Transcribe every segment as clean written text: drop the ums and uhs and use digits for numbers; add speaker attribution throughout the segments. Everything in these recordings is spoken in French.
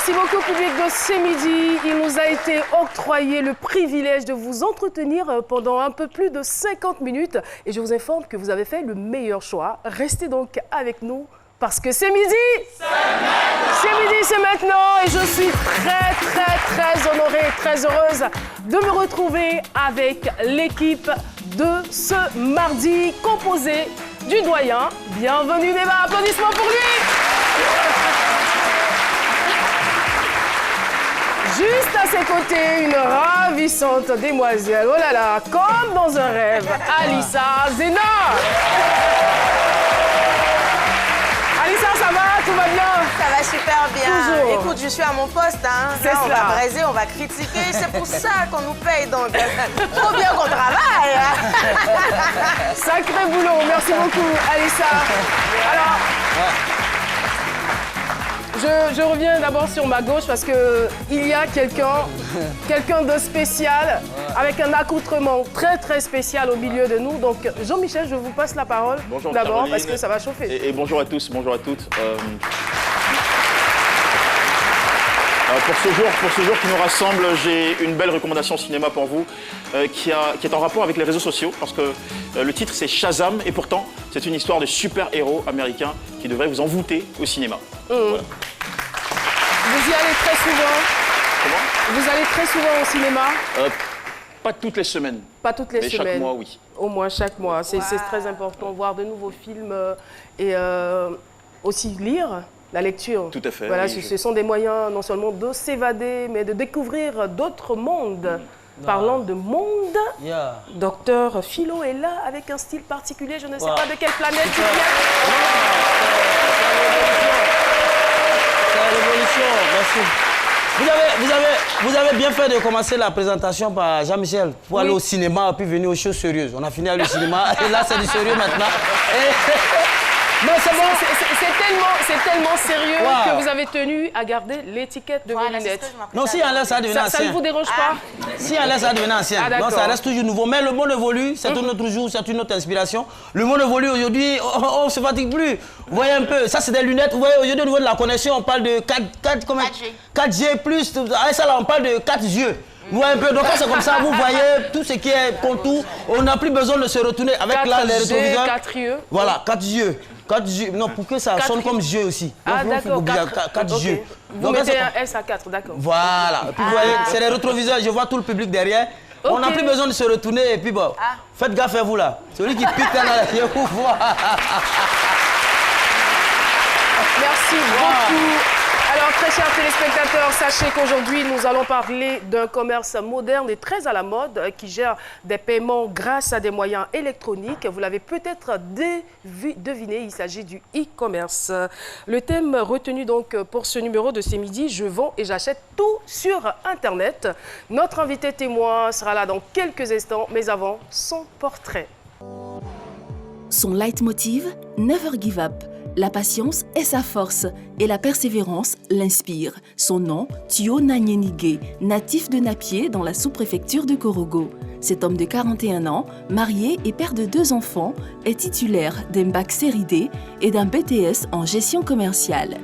Speaker 1: Merci beaucoup, public de C'est Midi. Il nous a été octroyé le privilège de vous entretenir pendant un peu plus de 50 minutes. Et je vous informe que vous avez fait le meilleur choix. Restez donc avec nous parce que C'est Midi. C'est Midi, c'est maintenant. Et je suis très honorée et très heureuse de me retrouver avec l'équipe de ce mardi composée du doyen. Bienvenue, Débat. Applaudissements pour lui. Juste à ses côtés, une ravissante demoiselle, oh là là, comme dans un rêve, Alissa Zena. Alissa, ça va? Tout va bien?
Speaker 2: Ça va super bien.
Speaker 1: Toujours.
Speaker 2: Écoute, je suis à mon poste, hein.
Speaker 1: C'est
Speaker 2: on
Speaker 1: cela.
Speaker 2: va braiser, on va critiquer, c'est pour ça qu'on nous paye, donc trop bien qu'on travaille.
Speaker 1: Sacré boulot, merci beaucoup, Alissa. Alors, je reviens d'abord sur ma gauche parce qu'il y a quelqu'un de spécial, avec un accoutrement très spécial au milieu de nous. Donc, Jean-Michel, je vous passe la parole d'abord parce que ça va chauffer.
Speaker 3: Et bonjour à tous, bonjour à toutes. Pour ce jour qui nous rassemble, j'ai une belle recommandation cinéma pour vous qui est en rapport avec les réseaux sociaux parce que le titre c'est Shazam et pourtant c'est une histoire de super-héros américains qui devrait vous envoûter au cinéma. Voilà.
Speaker 1: Vous y allez très souvent?
Speaker 3: Comment?
Speaker 1: Vous allez très souvent au cinéma?
Speaker 3: Pas toutes les semaines.
Speaker 1: Pas toutes les
Speaker 3: mais
Speaker 1: semaines.
Speaker 3: chaque mois, oui.
Speaker 1: Au moins chaque mois. C'est très important, voir de nouveaux films et aussi lire. La lecture.
Speaker 3: Tout à fait.
Speaker 1: Voilà,
Speaker 3: oui,
Speaker 1: ce sont des moyens non seulement de s'évader, mais de découvrir d'autres mondes. Parlant de monde, Docteur Philo est là avec un style particulier. Je ne sais pas de quelle planète tu viens.
Speaker 4: C'est la révolution, merci. Vous avez bien fait de commencer la présentation par Jean-Michel pour aller au cinéma puis venir aux choses sérieuses. On a fini avec le cinéma et là c'est du sérieux maintenant.
Speaker 1: Non, c'est bon. C'est tellement sérieux que vous avez tenu à garder l'étiquette de vos lunettes.
Speaker 4: Non, si en l'air, ça devenait ancien.
Speaker 1: Ça ne vous dérange pas?
Speaker 4: Si en l'air, ça devenait ancien. Non, ça reste toujours nouveau. Mais le monde évolue, c'est un autre jour, c'est une autre inspiration. Le monde évolue aujourd'hui, on ne se fatigue plus. Vous voyez un peu, ça c'est des lunettes. Vous voyez, aujourd'hui au niveau de la connexion, on parle de 4G plus. Avec ça là, on parle de 4 yeux. Vous voyez un peu, donc c'est comme ça, vous voyez tout ce qui est contour. On n'a plus besoin de se retourner avec là, les rétroviseurs.
Speaker 1: 4 yeux.
Speaker 4: Voilà, 4 yeux. 4 yeux. Non, pour que ça sonne comme yeux aussi.
Speaker 1: Ah, d'accord.
Speaker 4: 4 yeux.
Speaker 1: Vous
Speaker 4: donc,
Speaker 1: mettez un S à 4, d'accord.
Speaker 4: Voilà. Et puis, vous voyez, c'est les rétroviseurs. Je vois tout le public derrière. On n'a plus besoin de se retourner. Et puis, bon, faites gaffe à vous là. Celui qui pique là, il faut voir.
Speaker 1: Merci beaucoup. Alors, très chers téléspectateurs, sachez qu'aujourd'hui, nous allons parler d'un commerce moderne et très à la mode qui gère des paiements grâce à des moyens électroniques. Vous l'avez peut-être deviné, il s'agit du e-commerce. Le thème retenu donc pour ce numéro de C'est Midi, je vends et j'achète tout sur Internet. Notre invité témoin sera là dans quelques instants, mais avant, son portrait.
Speaker 5: Son leitmotiv, Never Give Up. La patience est sa force et la persévérance l'inspire. Son nom, Thio Nanyénigué, natif de Napié dans la sous-préfecture de Korogo. Cet homme de 41 ans, marié et père de 2 enfants, est titulaire d'un bac série D et d'un BTS en gestion commerciale.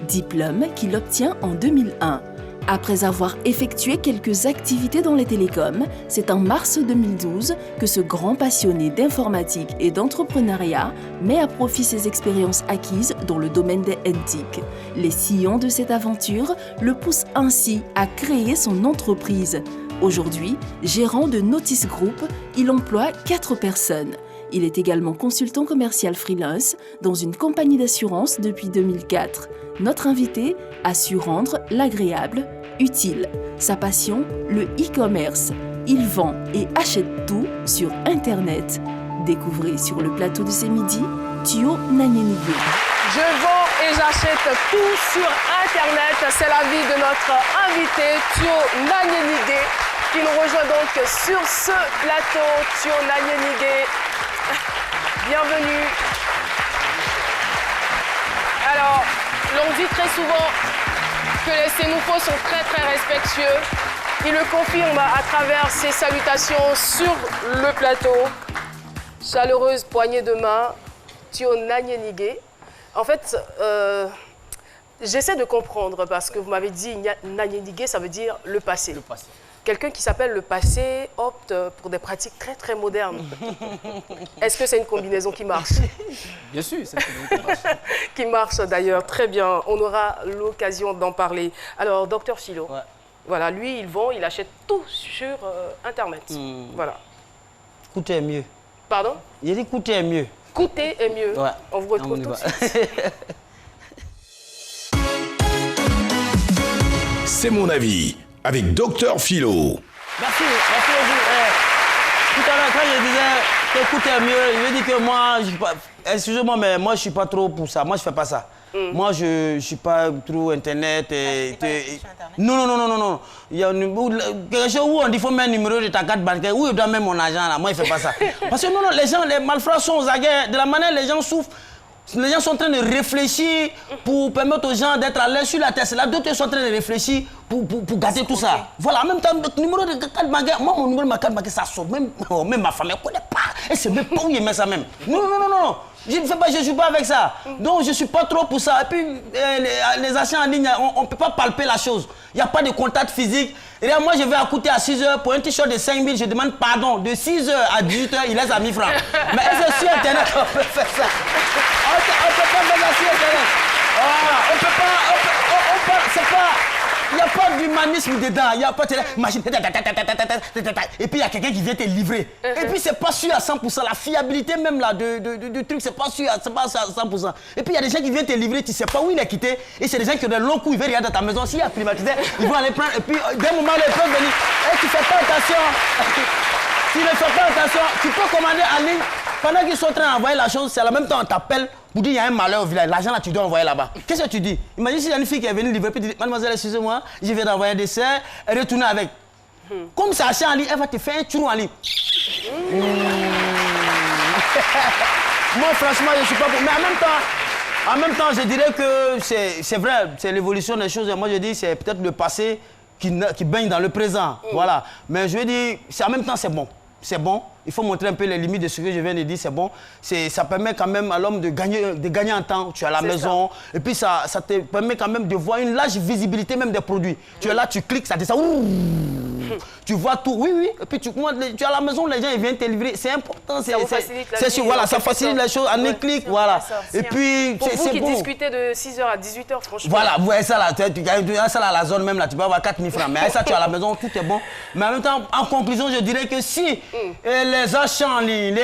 Speaker 5: Diplôme qu'il obtient en 2001. Après avoir effectué quelques activités dans les télécoms, c'est en mars 2012 que ce grand passionné d'informatique et d'entrepreneuriat met à profit ses expériences acquises dans le domaine des NTIC. Les sillons de cette aventure le poussent ainsi à créer son entreprise. Aujourd'hui, gérant de Notice Group, il emploie 4 personnes. Il est également consultant commercial freelance dans une compagnie d'assurance depuis 2004. Notre invité a su rendre l'agréable utile. Sa passion, le e-commerce. Il vend et achète tout sur Internet. Découvrez sur le plateau de C'est Midi, Thio Nanyénigué.
Speaker 1: Je vends et j'achète tout sur Internet. C'est l'avis de notre invité, Thio Nanyénigué, qui nous rejoint donc sur ce plateau. Thio Nanyénigué, bienvenue. Alors, l'on dit très souvent que les Sénoufos sont très respectueux. Il le confirme à travers ses salutations sur le plateau. Chaleureuse poignée de main, Thio Nanyénigué. En fait, J'essaie de comprendre parce que vous m'avez dit Nanyénigué, ça veut dire le passé.
Speaker 4: Le passé.
Speaker 1: Quelqu'un qui s'appelle le passé opte pour des pratiques très très modernes. Est-ce que c'est une combinaison qui marche?
Speaker 4: Bien sûr, c'est une combinaison qui marche.
Speaker 1: Qui marche d'ailleurs, très bien. On aura l'occasion d'en parler. Alors, docteur Philo, voilà, lui, il achète tout sur Internet. Voilà.
Speaker 4: Coûter est mieux.
Speaker 1: Pardon?
Speaker 4: Il dit coûter est mieux.
Speaker 1: Coûter est mieux.
Speaker 4: Ouais.
Speaker 1: On vous retrouve tout de suite.
Speaker 6: C'est mon avis, avec Docteur Philo.
Speaker 4: Merci beaucoup. Tout à l'heure, quand je disais que coûter est mieux, je dis que moi, excusez-moi, mais moi, je ne suis pas trop pour ça. Moi, je ne fais pas ça. Moi, je ne suis pas trop Internet. Non. Il y a quelque chose où on dit qu'il faut mettre un numéro de ta carte bancaire, où je dois mettre mon argent là. Moi, je ne fais pas ça. Parce que non, les malfrats sont aux aguets. De la manière les gens souffrent, les gens sont en train de réfléchir pour permettre aux gens d'être à l'aise sur la terre. Là, d'autres sont en train de réfléchir pour gâter tout ça. Voilà, en même temps, le numéro de carte bancaire, moi, mon numéro de ma carte bancaire, ça sort. Même ma femme, elle ne connaît pas. Elle ne sait même pas où il met ça même. Non. Je ne fais pas, je ne suis pas avec ça. Donc, je ne suis pas trop pour ça. Et puis, les achats en ligne, on ne peut pas palper la chose. Il n'y a pas de contact physique. Et là, moi, je vais coûter à 6 heures pour un t-shirt de 5 000. Je demande pardon. De 6 heures à 18 heures, il laisse à 1000 francs. Mais est-ce que sur Internet, on peut faire ça? On ne peut pas faire ça sur Internet. Voilà. On ne peut pas. C'est pas. Il n'y a pas d'humanisme dedans. Il n'y a pas de machine. Et puis il y a quelqu'un qui vient te livrer. Et puis c'est pas sûr à 100%. La fiabilité même là du truc, c'est pas sûr à 100%. Et puis il y a des gens qui viennent te livrer, tu ne sais pas où il est quitté. Et c'est des gens qui ont des longs coups, ils viennent regarder dans ta maison. S'il y a climatisé, ils vont aller prendre. Et puis d'un moment, ils peuvent venir. Et tu ne fais pas attention. Tu ne fais pas attention. Tu peux commander en ligne. Pendant qu'ils sont en train d'envoyer la chose, c'est en même temps on t'appelle pour dire qu'il y a un malheur au village. L'argent là, tu dois envoyer là-bas. Qu'est-ce que tu dis? Imagine s'il y a une fille qui est venue livrer, puis tu dis, mademoiselle, excusez-moi, je viens d'envoyer un dessert, elle retourne avec. Comme c'est acheté en ligne, elle va te faire un tour en ligne. Moi, franchement, je ne suis pas pour. Mais en même temps, je dirais que c'est vrai, c'est l'évolution des choses. Et moi, je dis, c'est peut-être le passé qui baigne dans le présent. Voilà. Mais je veux dire, en même temps, c'est bon. C'est bon. Il faut montrer un peu les limites de ce que je viens de dire, c'est bon. Ça permet quand même à l'homme de gagner en temps. Tu es à la maison. Et puis ça te permet quand même de voir une large visibilité même des produits. Tu es là, tu cliques, ça descend. Tu vois tout, oui. Et puis tu es à la maison, les gens ils viennent te livrer. C'est important. C'est sûr, voilà, ça facilite les choses en un clic. Voilà. Et puis
Speaker 1: pour vous qui discutez de 6h à 18h, franchement.
Speaker 4: Voilà, ouais, ça là, tu as ça là, la zone même là, tu peux avoir 4 000 francs. Mais ça, tu es à la maison, tout est bon. Mais en même temps, en conclusion, je dirais que si les achats en ligne,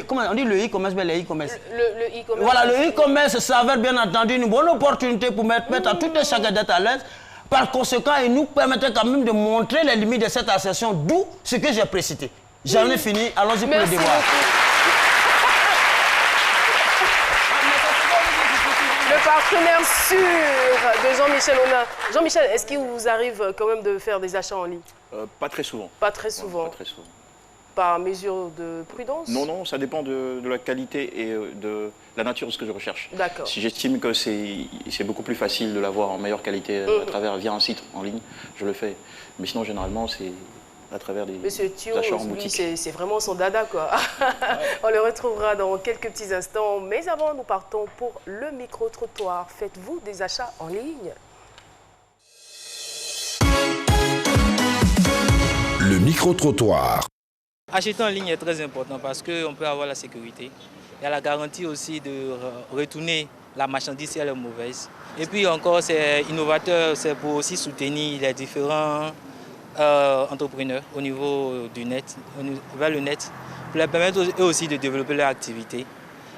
Speaker 4: comment on dit le e-commerce, les e-commerce.
Speaker 1: Le e-commerce.
Speaker 4: Voilà, le e-commerce s'avère bien entendu une bonne opportunité pour mettre à toutes les chacun d'être à l'aise. Par conséquent, il nous permettait quand même de montrer les limites de cette association, d'où ce que j'ai précité. J'en ai fini, allons-y pour le devoir.
Speaker 1: Le partenaire sûr de Jean-Michel Ona. Jean-Michel, est-ce qu'il vous arrive quand même de faire des achats en ligne?
Speaker 3: Pas très souvent.
Speaker 1: Pas très souvent.
Speaker 3: Pas très souvent.
Speaker 1: Par mesure de prudence?
Speaker 3: Non, ça dépend de la qualité et de la nature de ce que je recherche.
Speaker 1: D'accord.
Speaker 3: Si j'estime que c'est beaucoup plus facile de l'avoir en meilleure qualité via un site en ligne, je le fais. Mais sinon, généralement, c'est à travers des achats en boutique.
Speaker 1: C'est vraiment son dada, quoi. On le retrouvera dans quelques petits instants. Mais avant, nous partons pour le micro-trottoir. Faites-vous des achats en ligne?
Speaker 6: Le micro-trottoir.
Speaker 7: Acheter en ligne est très important parce qu'on peut avoir la sécurité. Il y a la garantie aussi de retourner la marchandise si elle est mauvaise. Et puis encore, c'est innovateur, c'est pour aussi soutenir les différents entrepreneurs au niveau du net, vers le net, pour leur permettre eux aussi de développer leur activité.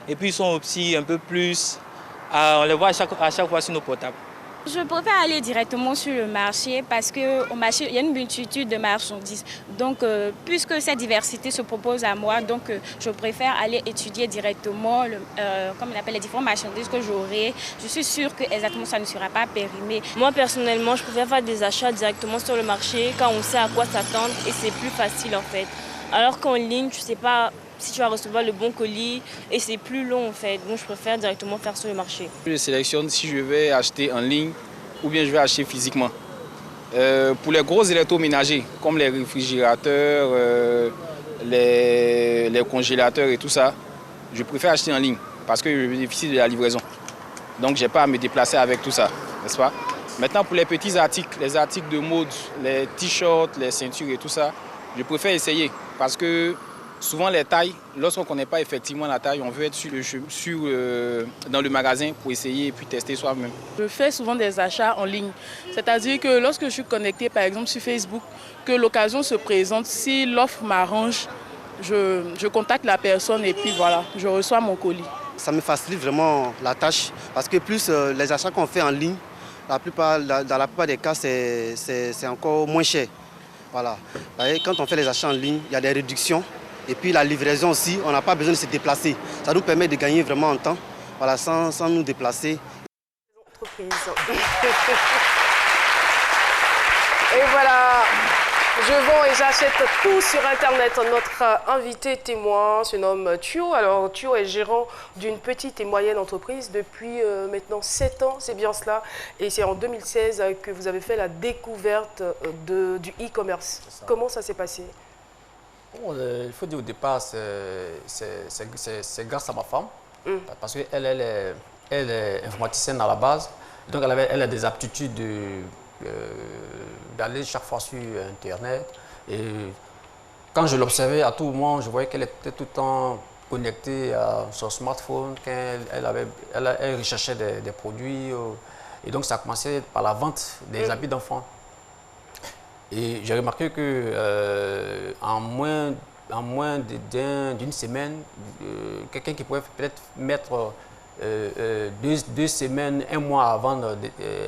Speaker 7: Et puis ils sont aussi un peu plus, on les voit à chaque fois sur nos portables.
Speaker 8: Je préfère aller directement sur le marché parce qu'au marché, il y a une multitude de marchandises. Donc, puisque cette diversité se propose à moi, donc je préfère aller étudier directement comme on appelle, les différentes marchandises que j'aurai. Je suis sûre que exactement ça ne sera pas périmé.
Speaker 9: Moi, personnellement, je préfère faire des achats directement sur le marché quand on sait à quoi s'attendre et c'est plus facile en fait. Alors qu'en ligne, tu ne sais pas si tu vas recevoir le bon colis et c'est plus long en fait. Donc je préfère directement faire sur le marché.
Speaker 10: Je sélectionne si je vais acheter en ligne ou bien je vais acheter physiquement. Pour les gros électroménagers comme les réfrigérateurs, les congélateurs et tout ça, je préfère acheter en ligne parce que je bénéficie de la livraison. Donc, je n'ai pas à me déplacer avec tout ça, n'est-ce pas? Maintenant, pour les petits articles, les articles de mode, les t-shirts, les ceintures et tout ça, je préfère essayer parce que souvent les tailles, lorsqu'on ne connaît pas effectivement la taille, on veut être dans le magasin pour essayer et puis tester soi-même.
Speaker 11: Je fais souvent des achats en ligne. C'est-à-dire que lorsque je suis connectée par exemple sur Facebook, que l'occasion se présente, si l'offre m'arrange, je contacte la personne et puis voilà, je reçois mon colis.
Speaker 12: Ça me facilite vraiment la tâche parce que plus les achats qu'on fait en ligne, dans la plupart des cas, c'est encore moins cher. Voilà. Quand on fait les achats en ligne, il y a des réductions. Et puis la livraison aussi, on n'a pas besoin de se déplacer. Ça nous permet de gagner vraiment en temps, voilà, sans nous déplacer.
Speaker 1: Et voilà, je vends et j'achète tout sur Internet. Notre invité témoin se nomme Thio. Alors Thio est gérant d'une petite et moyenne entreprise depuis maintenant 7 ans, c'est bien cela. Et c'est en 2016 que vous avez fait la découverte du e-commerce. Comment ça s'est passé?
Speaker 13: Bon, il faut dire au départ, c'est grâce à ma femme, parce qu'elle est informaticienne à la base, donc elle a des aptitudes d'aller chaque fois sur Internet. Et quand je l'observais, à tout moment, je voyais qu'elle était tout le temps connectée à son smartphone, qu'elle recherchait des produits. Et donc ça a commencé par la vente des habits d'enfants. Et j'ai remarqué que en moins d'une semaine, quelqu'un qui pouvait peut-être mettre 2 semaines, 1 mois à vendre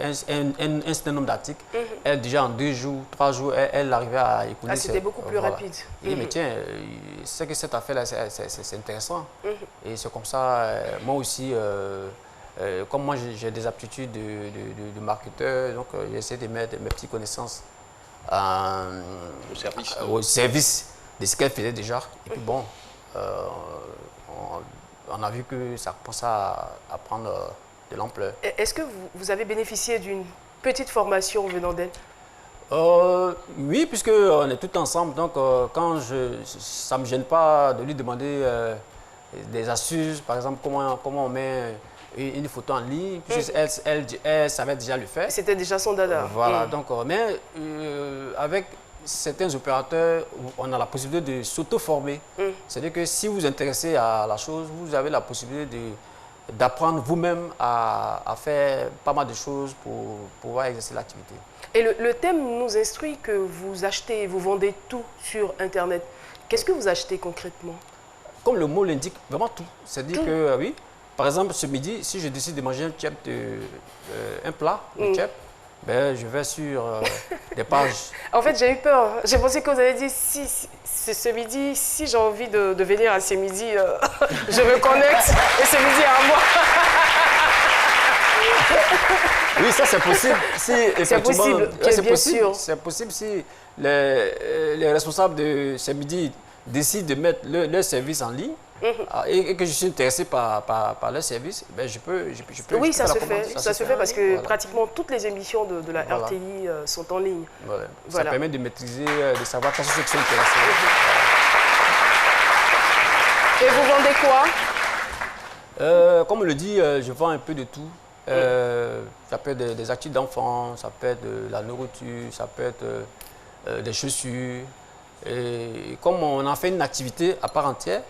Speaker 13: un certain nombre d'articles, elle déjà en 2 jours, 3 jours, elle arrivait à écouler.
Speaker 1: Ah, c'était beaucoup plus rapide.
Speaker 13: Et mais tiens, c'est que cette affaire-là, c'est intéressant. Et c'est comme ça, moi aussi, comme moi j'ai des aptitudes de marketeur, donc j'essaie de mettre mes petites connaissances au service de ce qu'elle faisait déjà. Et puis bon, on a vu que ça commence à prendre de l'ampleur.
Speaker 1: Est-ce que vous avez bénéficié d'une petite formation venant d'elle?
Speaker 13: Oui, puisqu'on est tous ensemble. Donc, ça ne me gêne pas de lui demander des astuces. Par exemple, comment on met une photo en ligne, puisque elle savait déjà le faire.
Speaker 1: C'était déjà son dada.
Speaker 13: Voilà, donc, mais avec certains opérateurs, on a la possibilité de s'auto-former. C'est-à-dire que si vous vous intéressez à la chose, vous avez la possibilité d'apprendre vous-même à faire pas mal de choses pour pouvoir exercer l'activité.
Speaker 1: Et le thème nous instruit que vous achetez, vous vendez tout sur Internet. Qu'est-ce que vous achetez concrètement?
Speaker 13: Comme le mot l'indique, vraiment tout. C'est-à-dire que, oui, par exemple, ce midi, si je décide de manger un plat de chip, ben, je vais sur des pages. En
Speaker 1: fait, j'ai eu peur. J'ai pensé que vous avez dit, ce midi, si j'ai envie de venir à ce midi, je me connecte et ce midi à moi.
Speaker 13: Oui, ça c'est possible.
Speaker 1: C'est possible, bien sûr.
Speaker 13: C'est possible si les responsables de ce midi décident de mettre leur service en ligne. Et que je suis intéressé par leur service, ben je peux
Speaker 1: oui, ça se fait. Ça se fait parce que pratiquement toutes les émissions de la RTI sont en ligne.
Speaker 13: Voilà. Ça permet de maîtriser, de savoir quels sont ceux qui sont intéressés.
Speaker 1: Et vous vendez quoi?
Speaker 13: Comme on le dit, je vends un peu de tout. Ça peut être des articles d'enfants, ça peut être de la nourriture, ça peut être des chaussures. Et comme on en fait une activité à part entière,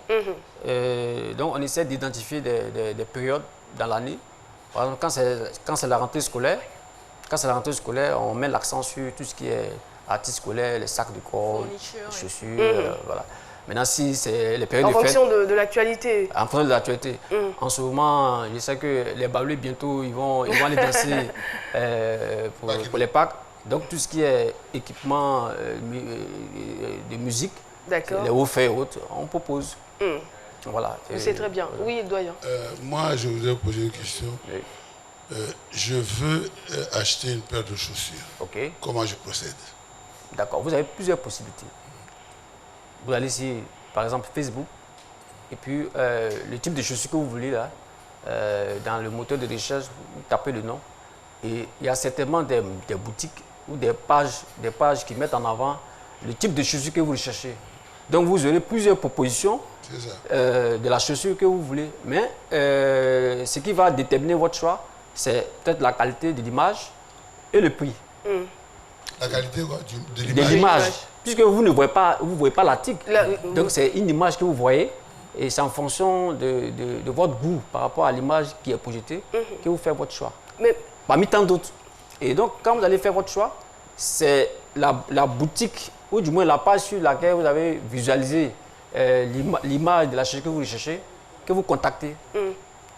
Speaker 13: donc on essaie d'identifier des périodes dans l'année. Par exemple, quand c'est la rentrée scolaire, on met l'accent sur tout ce qui est articles scolaires, les sacs de colle, les chaussures, voilà. Maintenant, si c'est les périodes de fête...
Speaker 1: En fonction de l'actualité.
Speaker 13: En fonction de l'actualité. En ce moment, je sais que les Baoulés, bientôt, ils vont aller danser pour les Pâques. Donc, tout ce qui est équipement de musique, les hauts faits et autres, on propose. Voilà.
Speaker 1: C'est très bien. Oui, doyen.
Speaker 14: Moi, je voudrais poser une question. Oui. Je veux acheter une paire de chaussures.
Speaker 13: Okay.
Speaker 14: Comment je procède?
Speaker 13: D'accord. Vous avez plusieurs possibilités. Vous allez sur, par exemple, Facebook, et puis le type de chaussures que vous voulez, là, dans le moteur de recherche, vous tapez le nom. Et il y a certainement des boutiques ou des pages qui mettent en avant le type de chaussures que vous recherchez. Donc, vous aurez plusieurs propositions de la chaussure que vous voulez. Mais ce qui va déterminer votre choix, c'est peut-être la qualité de l'image et le prix.
Speaker 14: La qualité quoi, de
Speaker 13: l'image. Puisque vous ne voyez pas, l'article. Donc c'est une image que vous voyez et c'est en fonction de votre goût par rapport à l'image qui est projetée que vous faites votre choix. Mais parmi tant d'autres. Et donc quand vous allez faire votre choix, c'est la boutique ou du moins la page sur laquelle vous avez visualisé l'image de la chose que vous recherchez, que vous contactez.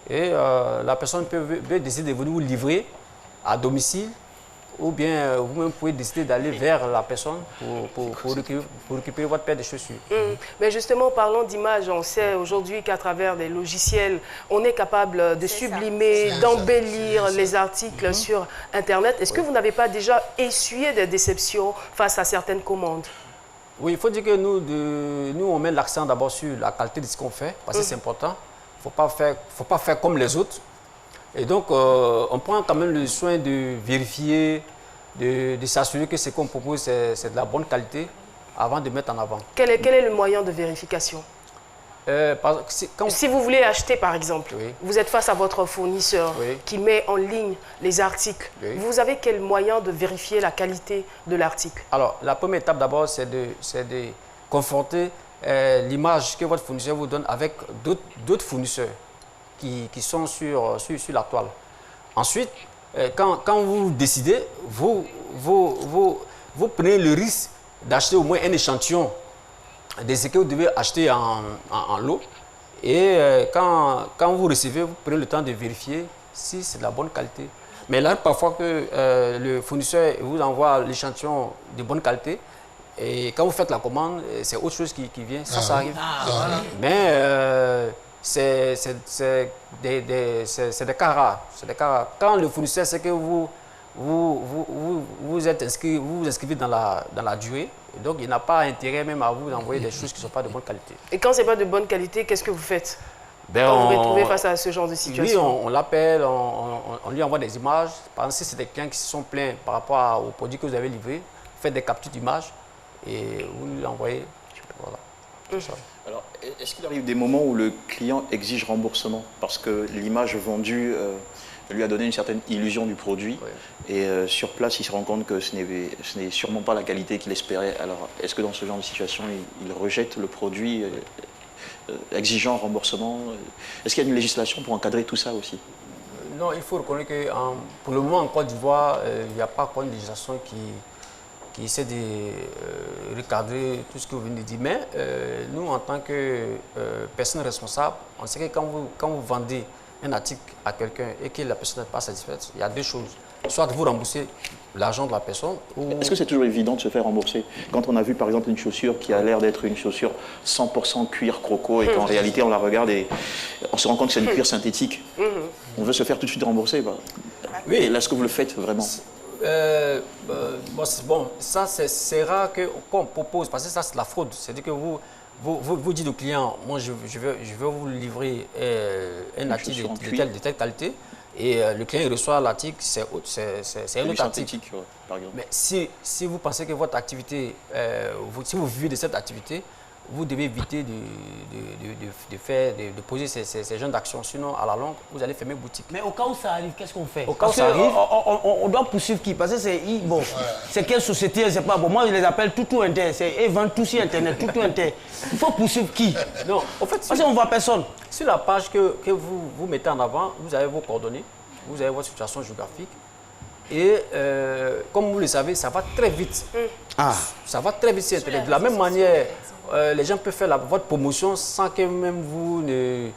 Speaker 13: Et la personne peut décider de venir vous livrer à domicile ou bien vous-même pouvez décider d'aller vers la personne pour récupérer votre paire de chaussures.
Speaker 1: Mais justement, parlant d'image, on sait aujourd'hui qu'à travers des logiciels, on est capable de sublimer, d'embellir les articles sur Internet. Est-ce que vous n'avez pas déjà essuyé des déceptions face à certaines commandes?
Speaker 13: Oui, il faut dire que nous on met l'accent d'abord sur la qualité de ce qu'on fait, parce que c'est important. Il ne faut pas faire comme les autres. Et donc, on prend quand même le soin de vérifier, de s'assurer que ce qu'on propose, c'est de la bonne qualité avant de mettre en avant.
Speaker 1: Quel est le moyen de vérification? Si vous voulez acheter, par exemple, vous êtes face à votre fournisseur qui met en ligne les articles. Vous avez quel moyen de vérifier la qualité de l'article?
Speaker 13: Alors, la première étape d'abord, c'est de confronter l'image que votre fournisseur vous donne avec d'autres fournisseurs qui sont sur la toile. Ensuite, quand vous décidez, vous prenez le risque d'acheter au moins un échantillon de ce que vous devez acheter en lot. Et quand vous recevez, vous prenez le temps de vérifier si c'est de la bonne qualité. Mais là, parfois que le fournisseur vous envoie l'échantillon de bonne qualité, et quand vous faites la commande, c'est autre chose qui vient. Ça arrive. Mais c'est des cas rares. Quand le fournisseur sait que vous êtes inscrit, vous vous inscrivez dans la durée, donc il n'a pas intérêt même à vous envoyer des choses qui ne sont pas de bonne qualité.
Speaker 1: Et quand ce n'est pas de bonne qualité, qu'est-ce que vous faites quand vous vous retrouvez face à ce genre de situation?
Speaker 13: Oui, on l'appelle, on lui envoie des images. Par exemple, si c'est des clients qui se sont plaints par rapport aux produits que vous avez livrés, vous faites des captures d'images et vous lui envoyez. Voilà.
Speaker 3: Alors, est-ce qu'il arrive des moments où le client exige remboursement parce que l'image vendue lui a donné une certaine illusion du produit et sur place, il se rend compte que ce n'est sûrement pas la qualité qu'il espérait. Alors, est-ce que dans ce genre de situation, il rejette le produit exigeant remboursement? Est-ce qu'il y a une législation pour encadrer tout ça aussi?
Speaker 13: Non, il faut reconnaître que pour le moment, en Côte d'Ivoire, il n'y a pas encore une législation qui essaie de recadrer tout ce que vous venez de dire. Mais nous, en tant que personne responsable, on sait que quand vous vendez un article à quelqu'un et que la personne n'est pas satisfaite, il y a deux choses. Soit vous remboursez l'argent de la personne.
Speaker 3: Est-ce que c'est toujours évident de se faire rembourser? Quand on a vu par exemple une chaussure qui a l'air d'être une chaussure 100% cuir croco et qu'en réalité on la regarde et on se rend compte que c'est du cuir synthétique, on veut se faire tout de suite rembourser. Oui. Est-ce que vous le faites vraiment?
Speaker 13: Bon, ça c'est rare qu'on propose, parce que ça c'est la fraude. C'est-à-dire que vous dites au client, moi je veux vous livrer un article de telle qualité, et le client reçoit l'article, c'est un autre article. Par exemple. Mais si vous pensez que votre activité, si vous vivez de cette activité, vous devez éviter de poser ces genres d'actions. Sinon, à la longue, vous allez fermer boutique.
Speaker 4: Mais au cas où ça arrive, qu'est-ce qu'on fait?
Speaker 13: Au cas où ça arrive,
Speaker 4: on doit poursuivre qui? Parce que c'est quelle société? C'est pas bon. Moi, je les appelle tout inter. Ils vendent tout sur Internet, tout inter. Il faut poursuivre qui?
Speaker 13: Non, en fait,
Speaker 4: parce qu'on ne voit personne.
Speaker 13: Sur la page que vous mettez en avant, vous avez vos coordonnées, vous avez votre situation géographique. Et comme vous le savez, ça va très vite. Ça va très vite sur Internet. De la même manière, les gens peuvent faire votre promotion sans que même vous ne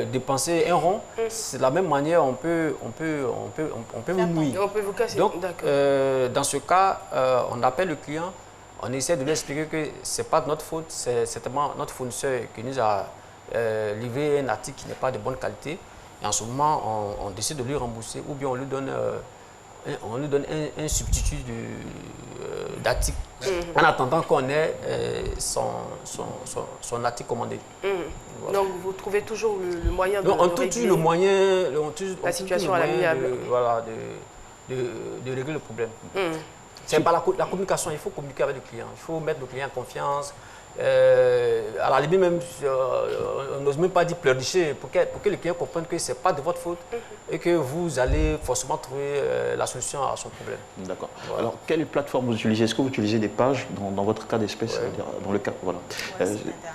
Speaker 13: dépensez un rond. C'est de la même manière, on peut vous nuire.
Speaker 1: On peut vous casser.
Speaker 13: Donc, dans ce cas, on appelle le client, on essaie de lui expliquer que ce n'est pas de notre faute, c'est certainement notre fournisseur qui nous a livré un article qui n'est pas de bonne qualité. Et en ce moment, on décide de lui rembourser ou bien on lui donne un substitut d'article en attendant qu'on ait son article commandé.
Speaker 1: Voilà. Donc vous trouvez toujours le moyen de
Speaker 13: régler le moyen,
Speaker 1: la situation à l'amiable.
Speaker 13: Voilà, de régler le problème. C'est pas la communication, il faut communiquer avec le client, il faut mettre le client en confiance. À la limite même, on n'ose même pas dire pleurnicher pour que le client comprenne que ce n'est pas de votre faute et que vous allez forcément trouver la solution à son problème.
Speaker 3: D'accord. Voilà. Alors, quelle plateforme vous utilisez? Est-ce que vous utilisez des pages, dans votre cas d'espèce, dans le cas, voilà,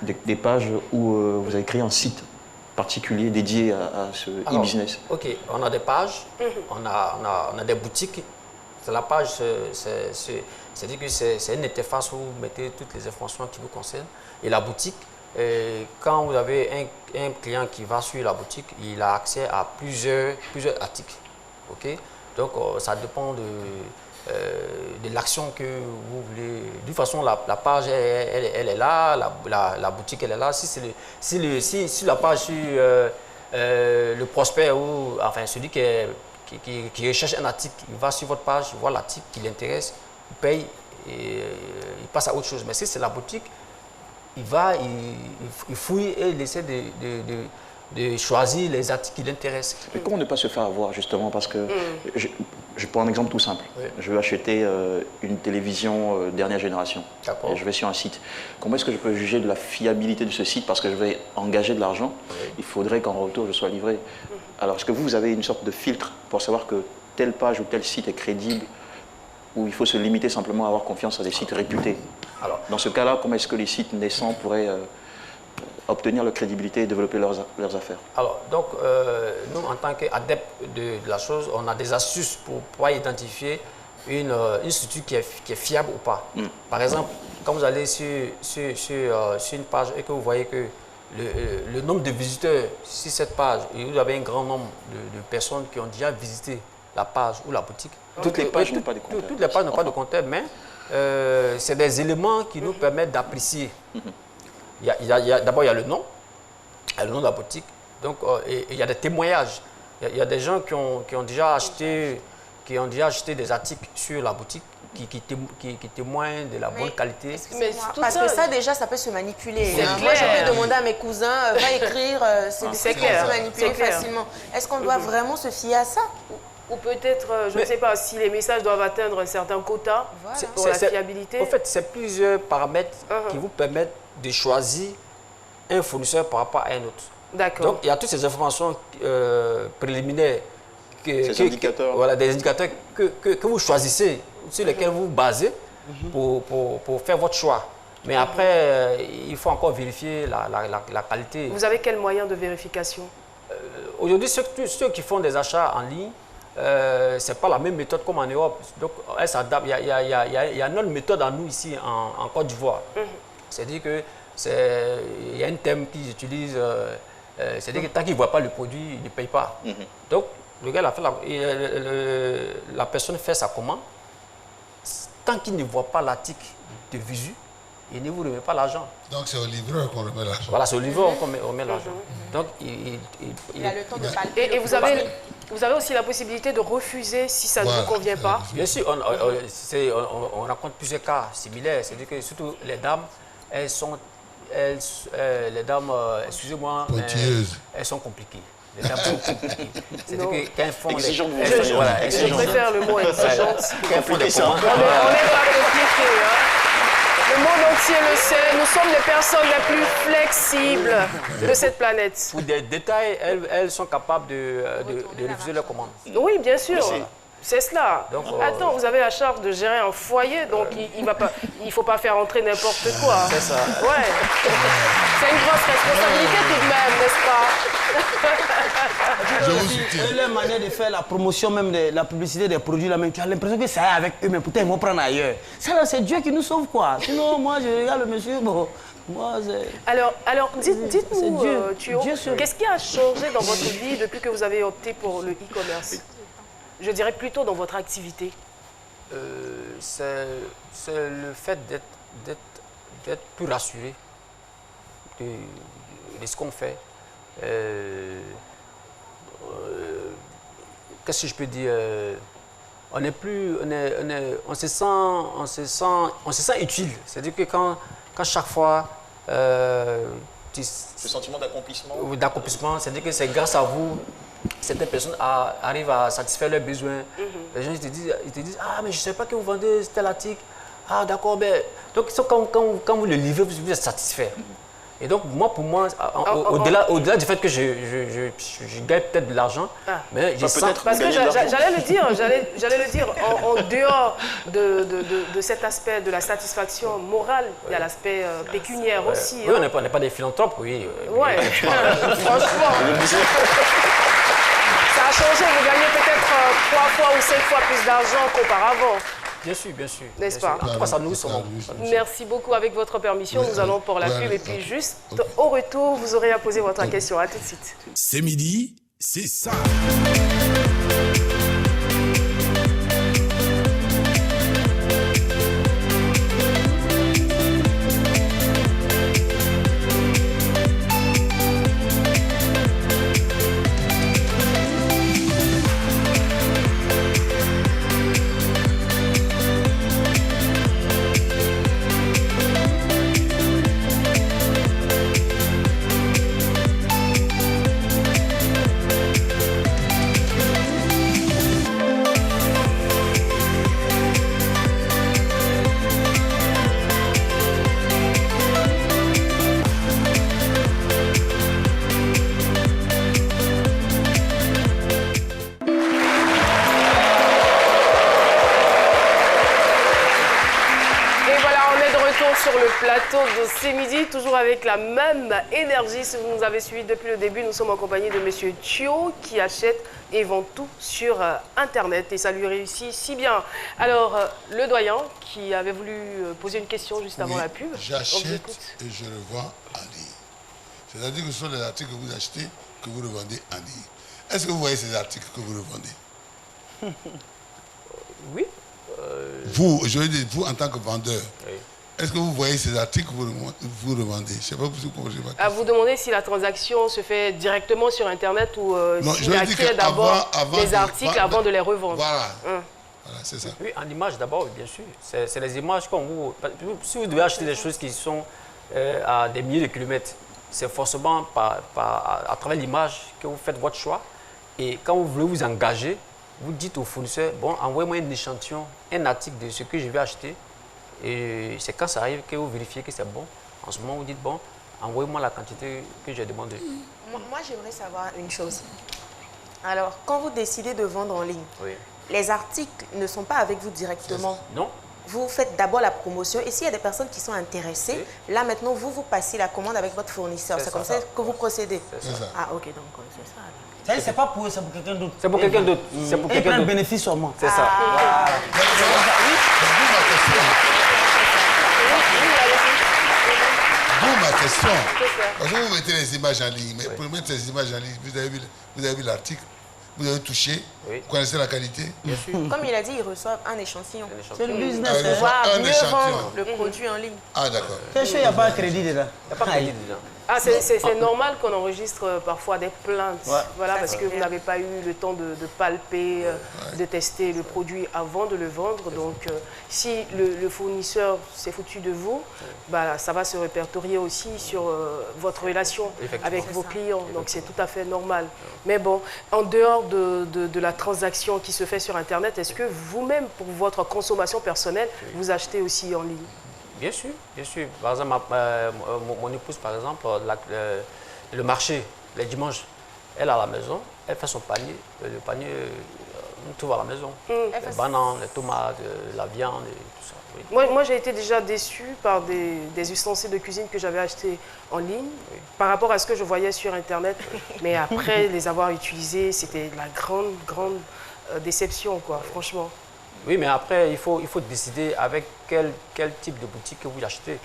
Speaker 3: des pages où vous avez créé un site particulier dédié à ce e-business?
Speaker 13: Ok, on a des pages, on a des boutiques. La page, c'est-à-dire que c'est une interface où vous mettez toutes les informations qui vous concernent. Et la boutique, quand vous avez un client qui va sur la boutique, il a accès à plusieurs articles. Okay? Donc, ça dépend de l'action que vous voulez. De toute façon, la page, elle est là, la boutique, elle est là. Si la page sur le prospect ou enfin celui qui recherche un article, il va sur votre page, il voit l'article qui l'intéresse, il paye et il passe à autre chose. Mais si c'est la boutique, il fouille et il essaie de choisir les articles qui l'intéressent.
Speaker 3: Mais comment ne pas se faire avoir, justement? Parce que, je prends un exemple tout simple. Oui. Je veux acheter une télévision dernière génération. Et je vais sur un site. Comment est-ce que je peux juger de la fiabilité de ce site? Parce que je vais engager de l'argent. Il faudrait qu'en retour, je sois livré. Alors, est-ce que vous avez une sorte de filtre pour savoir que telle page ou tel site est crédible, ou il faut se limiter simplement à avoir confiance à des sites réputés? Alors, dans ce cas-là, comment est-ce que les sites naissants pourraient obtenir leur crédibilité et développer leurs affaires?
Speaker 13: Alors, donc, nous, en tant qu'adeptes de la chose, on a des astuces pour pouvoir identifier une structure qui est fiable ou pas. Par exemple, quand vous allez sur une page et que vous voyez que le nombre de visiteurs sur cette page, et vous avez un grand nombre de personnes qui ont déjà visité la page ou la boutique.
Speaker 3: Toutes les pages n'ont pas de compteur.
Speaker 13: Toutes les pages n'ont pas de compteur, mais c'est des éléments qui nous permettent d'apprécier. D'abord, il y a le nom de la boutique. Donc, il y a des témoignages. Il y a des gens qui ont déjà acheté des articles sur la boutique qui témoignent de la bonne qualité.
Speaker 2: Parce que ça, déjà, ça peut se manipuler. Moi, je peux demander à mes cousins, va écrire, c'est clair, se manipuler facilement. Est-ce qu'on doit vraiment se fier à ça?
Speaker 1: Ou peut-être, je ne sais pas, si les messages doivent atteindre un certain quota pour la fiabilité.
Speaker 13: En fait, c'est plusieurs paramètres qui vous permettent de choisir un fournisseur par rapport à un autre.
Speaker 1: D'accord.
Speaker 13: Donc, il y a toutes ces informations préliminaires,
Speaker 3: ces indicateurs.
Speaker 13: Voilà, des indicateurs que vous choisissez, sur lesquels vous vous basez pour faire votre choix. Mais après, il faut encore vérifier la qualité.
Speaker 1: Vous avez quel moyen de vérification?
Speaker 13: Aujourd'hui, ceux qui font des achats en ligne, ce n'est pas la même méthode comme en Europe. Donc, elle s'adapte. Il y a une autre méthode à nous ici, en Côte d'Ivoire. C'est-à-dire qu'il y a un thème qu'ils utilisent. C'est-à-dire que tant qu'ils ne voient pas le produit, ils ne payent pas. Donc, le gars, la personne fait sa commande. Tant qu'il ne voit pas l'article de visu, il ne vous remet pas l'argent.
Speaker 14: Donc c'est au livreur qu'on remet l'argent.
Speaker 13: Voilà, c'est au livreur qu'on remet l'argent. Donc
Speaker 2: il a le temps de palper.
Speaker 1: Et vous avez aussi la possibilité de refuser si ça ne vous convient pas?
Speaker 13: Bien sûr, on rencontre plusieurs cas similaires. C'est-à-dire que surtout les dames, excusez-moi, elles sont compliquées. Les dames sont compliquées. C'est-à-dire que quand elles font
Speaker 3: exigeantes.
Speaker 1: Je préfère le mot exigeante.
Speaker 13: Quand elles font des commandes,
Speaker 1: on n'est pas compliqué. Le monde entier le sait, nous sommes les personnes les plus flexibles de cette planète.
Speaker 13: Pour des détails, elles sont capables de réviser leurs commandes.
Speaker 1: Oui, bien sûr. C'est cela. Donc, attends, vous avez la charge de gérer un foyer, donc il ne faut pas faire entrer n'importe quoi.
Speaker 13: C'est ça.
Speaker 1: Ouais. C'est une grosse responsabilité tout de même, n'est-ce pas?
Speaker 14: Je vous soutiens.
Speaker 4: La manière de faire la promotion, même de la publicité des produits, là, même, tu as l'impression que ça est avec eux, mais peut-être ils vont prendre ailleurs. Ça, c'est Dieu qui nous sauve, quoi. Sinon, moi, je regarde le monsieur, bon, moi,
Speaker 1: Alors dites-nous, Thio, qu'est-ce qui a changé dans votre vie depuis que vous avez opté pour le e-commerce? Je dirais plutôt dans votre activité.
Speaker 13: C'est le fait d'être plus rassuré de ce qu'on fait. Qu'est-ce que je peux dire? On se sent utile. C'est-à-dire que quand chaque fois...
Speaker 3: ce sentiment d'accomplissement?
Speaker 13: D'accomplissement, c'est-à-dire que c'est grâce à vous certaines personnes arrivent à satisfaire leurs besoins. Les gens ils te disent, ah mais je ne sais pas que vous vendez tel article. Ah d'accord, ben, donc quand vous le livrez, vous êtes satisfait. Et donc pour moi, au-delà du fait que je gagne peut-être de l'argent, mais j'ai sens...
Speaker 1: Parce que j'allais le dire, en dehors de cet aspect de la satisfaction morale, il y a l'aspect pécuniaire aussi.
Speaker 13: Oui, on n'est pas des philanthropes, oui.
Speaker 1: Ouais, franchement. Ça a changé, vous gagnez peut-être 3 fois ou 5 fois plus d'argent qu'auparavant.
Speaker 13: Bien sûr, bien sûr.
Speaker 1: N'est-ce pas?
Speaker 13: En tout cas, ça nous
Speaker 1: Merci beaucoup. Avec votre permission, nous allons pour la pub. Et puis juste au retour, vous aurez à poser votre question. À tout de suite.
Speaker 6: C'est midi, c'est ça.
Speaker 1: De C'est midi, toujours avec la même énergie. Si vous nous avez suivis depuis le début, nous sommes en compagnie de Monsieur Thio qui achète et vend tout sur Internet et ça lui réussit si bien. Alors, le doyen qui avait voulu poser une question juste avant la pub.
Speaker 14: J'achète et je le vends en ligne. C'est-à-dire que ce sont les articles que vous achetez que vous revendez en ligne. Est-ce que vous voyez ces articles que vous revendez?
Speaker 13: Oui.
Speaker 14: Vous, je veux dire, vous en tant que vendeur. Oui. Est-ce que vous voyez ces articles que vous revendez? Je ne sais pas si vous comprenez ma question.
Speaker 1: À vous demander si la transaction se fait directement sur Internet ou s'il acquiert d'abord les articles avant de les revendre.
Speaker 14: Voilà, voilà c'est ça.
Speaker 13: Oui, en image d'abord, bien sûr. C'est les images qu'on vous... Si vous devez acheter des choses qui sont à des milliers de kilomètres, c'est forcément à travers l'image que vous faites votre choix. Et quand vous voulez vous engager, vous dites au fournisseur, bon, envoyez-moi un échantillon, un article de ce que je vais acheter. Et c'est quand ça arrive que vous vérifiez que c'est bon. En ce moment, vous dites, bon, envoyez-moi la quantité que j'ai demandé.
Speaker 2: Moi, j'aimerais savoir une chose. Alors, quand vous décidez de vendre en ligne, les articles ne sont pas avec vous directement.
Speaker 13: Non.
Speaker 2: Vous faites d'abord la promotion et s'il y a des personnes qui sont intéressées, là maintenant, vous passez la commande avec votre fournisseur. C'est comme ça que vous procédez.
Speaker 14: C'est ça.
Speaker 2: Ah, ok, donc c'est ça.
Speaker 4: C'est pas pour eux, c'est pour quelqu'un d'autre.
Speaker 13: C'est pour quelqu'un d'autre.
Speaker 4: C'est pour quelqu'un d'autre. Bénéfice sur moi.
Speaker 13: C'est ça.
Speaker 14: Ma question, parce que vous mettez les images en ligne, mais pour mettre ces images en ligne, vous avez vu l'article, vous avez touché, vous connaissez la qualité.
Speaker 13: Bien sûr.
Speaker 2: Comme il a dit, il reçoit un échantillon.
Speaker 4: C'est le business.
Speaker 2: Il va mieux vendre le produit en ligne.
Speaker 14: Ah d'accord.
Speaker 4: Quel chose, il n'y a pas de crédit dedans?
Speaker 13: Il n'y a pas de crédit dedans.
Speaker 1: Ah, c'est normal qu'on enregistre parfois des plaintes, voilà, parce que vous n'avez pas eu le temps de palper, de tester le produit avant de le vendre. Donc, si le fournisseur s'est foutu de vous, bah, ça va se répertorier aussi sur votre relation avec vos clients. Donc, c'est tout à fait normal. Mais bon, en dehors de la transaction qui se fait sur Internet, est-ce que vous-même, pour votre consommation personnelle, vous achetez aussi en ligne?
Speaker 13: Bien sûr, bien sûr. Par exemple, mon épouse, par exemple, le marché, les dimanches, elle est à la maison, elle fait son panier, le panier, on trouve à la maison. Les bananes, les tomates, la viande et tout ça. Oui.
Speaker 1: Moi j'ai été déjà déçue par des ustensiles de cuisine que j'avais achetés en ligne par rapport à ce que je voyais sur Internet. Mais après les avoir utilisés, c'était la grande déception, quoi, franchement.
Speaker 13: Oui, mais après, il faut décider avec quel type de boutique que vous achetez.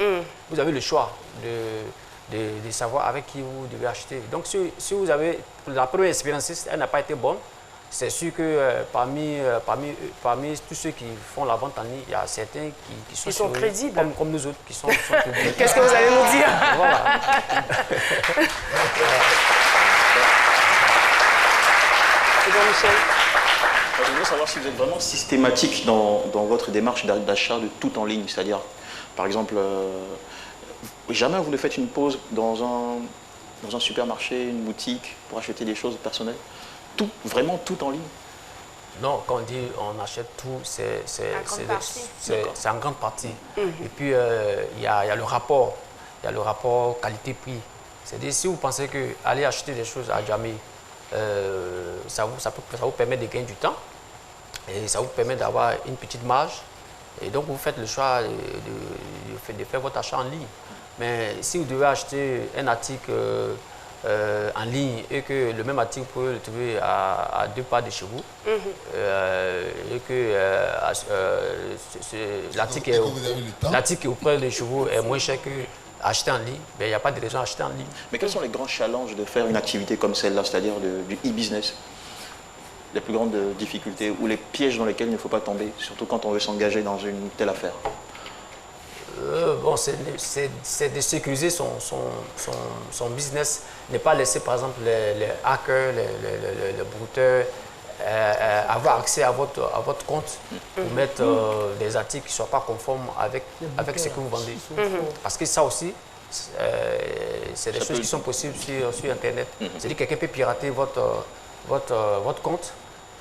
Speaker 13: Vous avez le choix de savoir avec qui vous devez acheter. Donc, si vous avez la première expérience, elle n'a pas été bonne, c'est sûr que parmi tous ceux qui font la vente en ligne, il y a certains qui sont
Speaker 1: crédibles.
Speaker 13: Comme nous autres, qui sont crédibles.
Speaker 1: Qu'est-ce que vous allez nous dire?
Speaker 13: Voilà.
Speaker 1: C'est bon, Michel?
Speaker 3: Je voudrais savoir si vous êtes vraiment systématique dans votre démarche d'achat de tout en ligne. C'est-à-dire, par exemple, jamais vous ne faites une pause dans un supermarché, une boutique pour acheter des choses personnelles? tout, vraiment tout en ligne?
Speaker 13: Non, quand on dit on achète tout, c'est en grande partie. Et puis, il y a le rapport. Il y a le rapport qualité-prix. C'est-à-dire, si vous pensez qu'aller acheter des choses à Djamé, ça vous permet de gagner du temps et ça vous permet d'avoir une petite marge. Et donc, vous faites le choix de faire votre achat en ligne. Mais si vous devez acheter un article en ligne et que le même article, vous pouvez le trouver à 2 pas de chez vous, et que l'article auprès de chez vous est moins cher que acheter en ligne, il n'y a pas de raison d'acheter en ligne.
Speaker 3: Mais quels sont les grands challenges de faire une activité comme celle-là, c'est-à-dire du e-business? Les plus grandes difficultés ou les pièges dans lesquels il ne faut pas tomber, surtout quand on veut s'engager dans une telle affaire?
Speaker 13: Bon, c'est de sécuriser son business, ne pas laisser par exemple les hackers, les brouteurs avoir accès à votre compte pour mettre des articles qui ne soient pas conformes avec ce que vous vendez. Parce que ça aussi, c'est des choses qui sont possibles sur Internet. C'est-à-dire que quelqu'un peut pirater votre compte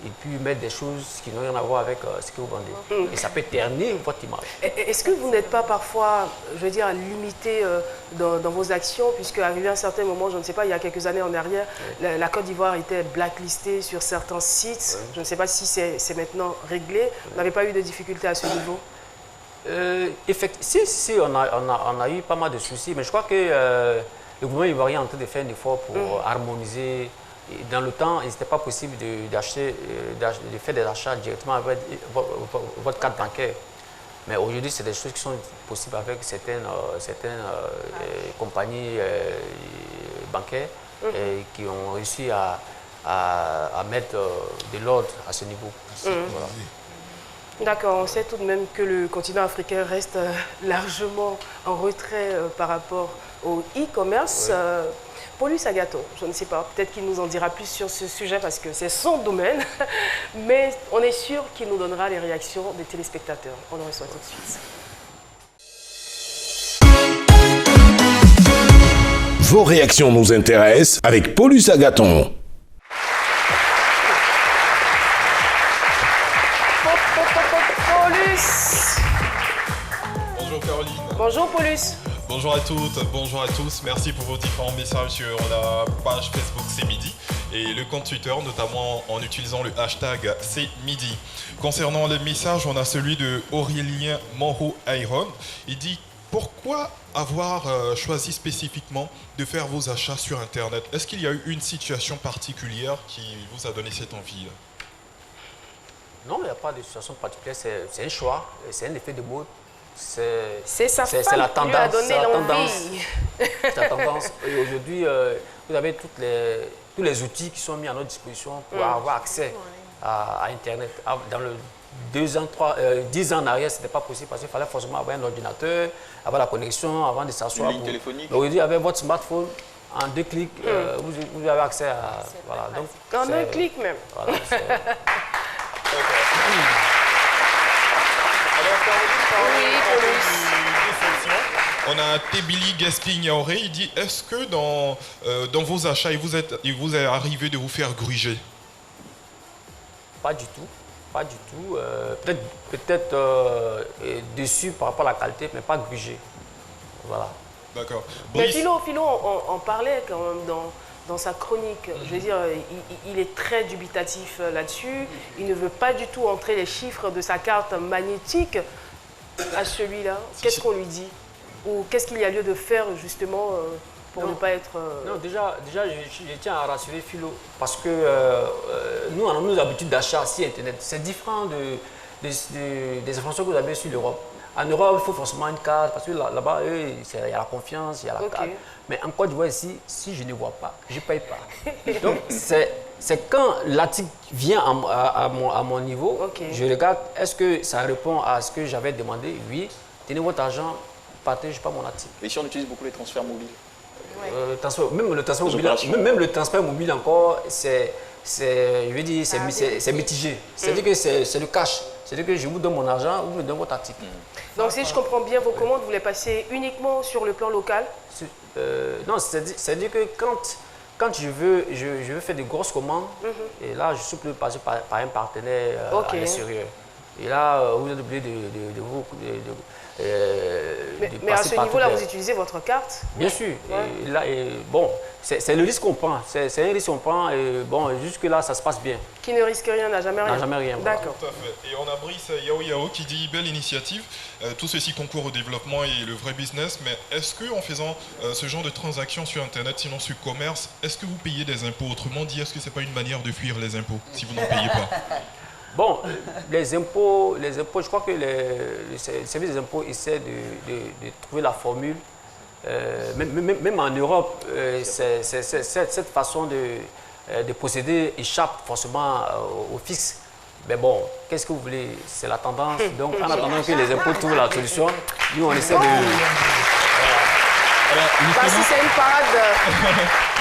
Speaker 13: et puis mettre des choses qui n'ont rien à voir avec ce que vous vendez. Et ça peut ternir votre image.
Speaker 1: Est-ce que vous n'êtes pas parfois, je veux dire, limité dans vos actions, puisque arrivé à un certain moment, je ne sais pas, il y a quelques années en arrière, la Côte d'Ivoire était blacklistée sur certains sites. Je ne sais pas si c'est maintenant réglé. Vous n'avez pas eu de difficultés à ce niveau?
Speaker 13: Si, on a eu pas mal de soucis, mais je crois que le gouvernement ivoirien est en train de faire un effort pour harmoniser. Dans le temps, il n'était pas possible de faire des achats directement avec votre carte bancaire. Mais aujourd'hui, c'est des choses qui sont possibles avec certaines compagnies bancaires qui ont réussi à mettre de l'ordre à ce niveau. Voilà.
Speaker 1: D'accord, on sait tout de même que le continent africain reste largement en retrait par rapport au e-commerce. Paulus Agathon, je ne sais pas, peut-être qu'il nous en dira plus sur ce sujet parce que c'est son domaine, mais on est sûr qu'il nous donnera les réactions des téléspectateurs. On le reçoit tout de suite.
Speaker 6: Vos réactions nous intéressent avec Paulus Agathon.
Speaker 1: Paulus.
Speaker 15: Bonjour Caroline.
Speaker 1: Bonjour Paulus.
Speaker 15: Bonjour à toutes, bonjour à tous. Merci pour vos différents messages sur la page Facebook C'est Midi et le compte Twitter, notamment en utilisant le hashtag C'est Midi. Concernant les messages, on a celui de Aurélien Moreau-Ayron. Il dit « Pourquoi avoir choisi spécifiquement de faire vos achats sur Internet? Est-ce qu'il y a eu une situation particulière qui vous a donné cette envie ?»
Speaker 13: Non, il n'y a pas de situation particulière, c'est un choix, c'est un effet de mode.
Speaker 1: C'est sa femme
Speaker 13: la
Speaker 1: qui lui a donné
Speaker 13: l'envie. C'est la tendance. Et aujourd'hui, vous avez tous les outils qui sont mis à notre disposition pour avoir accès à Internet. Dans le 10 ans en arrière, ce n'était pas possible parce qu'il fallait forcément avoir un ordinateur, avoir la connexion avant de s'asseoir.
Speaker 3: Une ligne téléphonique.
Speaker 13: Aujourd'hui, avec votre smartphone, en 2 clics, vous avez accès à... Voilà. Donc,
Speaker 1: en un clic même. Voilà,
Speaker 15: on a Tébili Gaspignaoré, il dit est-ce que dans vos achats, il vous est arrivé de vous faire gruger?
Speaker 13: Pas du tout, pas du tout. Peut-être déçu par rapport à la qualité, mais pas gruger. Voilà.
Speaker 15: D'accord.
Speaker 1: Mais Philo, on parlait quand même dans sa chronique. Je veux dire, il est très dubitatif là-dessus. Il ne veut pas du tout entrer les chiffres de sa carte magnétique à celui-là. Qu'est-ce qu'on lui dit? Ou qu'est-ce qu'il y a lieu de faire justement pour ne pas être...
Speaker 13: Non, déjà je tiens à rassurer Philo. Parce que nous, on a nos habitudes d'achat sur Internet. C'est différent des informations que vous avez sur l'Europe. En Europe, il faut forcément une carte, parce que là-bas, il y a la confiance, il y a la carte. Mais en Côte d'Ivoire, ici, si je ne vois pas, je ne paye pas. Donc, c'est quand l'article vient à mon niveau, je regarde, est-ce que ça répond à ce que j'avais demandé? Oui, tenez votre argent, partez, je ne pas mon article.
Speaker 3: Et si on utilise beaucoup les transferts mobiles?
Speaker 13: Même le transfert mobile encore, c'est mitigé. C'est-à-dire que c'est le cash. C'est-à-dire que je vous donne mon argent ou je vous donne votre article.
Speaker 1: Donc si je comprends bien vos commandes, vous les passez uniquement sur le plan local?
Speaker 13: Non, c'est-à-dire que quand quand je veux faire des grosses commandes, et là, je suis plus passé par un partenaire à l'extérieur. Et là, vous êtes obligé de vous...
Speaker 1: mais à ce niveau-là, vous utilisez votre carte?
Speaker 13: Bien sûr. Ouais. Bon, c'est le risque qu'on prend. C'est un risque qu'on prend. Et bon, jusque-là, ça se passe bien.
Speaker 1: Qui ne risque rien n'a jamais rien.
Speaker 13: N'a jamais rien.
Speaker 1: D'accord.
Speaker 15: Tout à fait. Et on a Brice Yao Yao qui dit belle initiative. Tout ceci concourt au développement et le vrai business. Mais est-ce qu'en faisant ce genre de transactions sur Internet, sinon sur commerce, est-ce que vous payez des impôts? Autrement dit, est-ce que c'est pas une manière de fuir les impôts si vous n'en payez pas?
Speaker 13: Bon, les impôts, je crois que le service des impôts essaie de trouver la formule. Même en Europe, cette façon de procéder échappe forcément au fisc. Mais bon, qu'est-ce que vous voulez? C'est la tendance. Donc, en attendant que les impôts trouvent la solution, nous, on essaie de...
Speaker 1: Si c'est une parade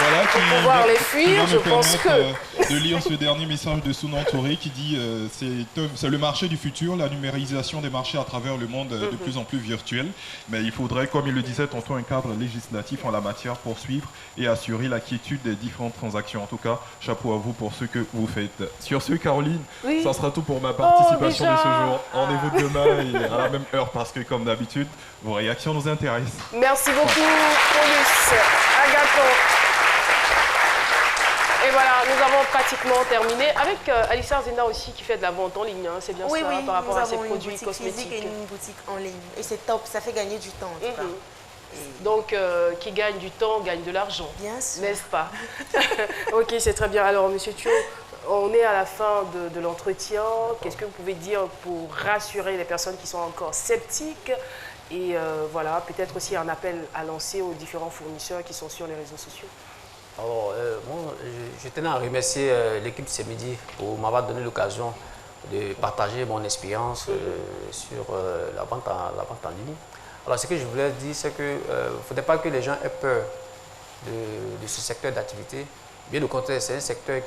Speaker 15: voilà,
Speaker 1: pour pouvoir les fuir, je pense
Speaker 15: de lire ce dernier message de Sounan Touré qui dit c'est le marché du futur, la numérisation des marchés à travers le monde de plus en plus virtuel. Mais il faudrait, comme il le disait tantôt, un cadre législatif en la matière pour suivre et assurer la quiétude des différentes transactions. En tout cas, chapeau à vous pour ce que vous faites. Sur ce, Caroline, ça sera tout pour ma participation de ce jour. Rendez-vous demain et à la même heure parce que, comme d'habitude, vos réactions nous intéressent.
Speaker 1: Merci beaucoup, Paulus, Agathon. Et voilà, nous avons pratiquement terminé avec Alissa Zena aussi qui fait de la vente en ligne. Hein, c'est bien ça par rapport à ses produits cosmétiques.
Speaker 2: Et une boutique en ligne. Et c'est top, ça fait gagner du temps en tout cas.
Speaker 1: Donc, qui gagne du temps, gagne de l'argent.
Speaker 2: Bien sûr.
Speaker 1: N'est-ce pas? Ok, c'est très bien. Alors, Monsieur Thio, on est à la fin de l'entretien. Qu'est-ce que vous pouvez dire pour rassurer les personnes qui sont encore sceptiques? Et voilà, peut-être aussi un appel à lancer aux différents fournisseurs qui sont sur les réseaux sociaux.
Speaker 13: Alors, je tenais à remercier l'équipe de ce midi pour m'avoir donné l'occasion de partager mon expérience sur la vente en ligne. Alors, ce que je voulais dire, c'est qu'il ne faudrait pas que les gens aient peur de ce secteur d'activité. Bien au contraire, c'est un secteur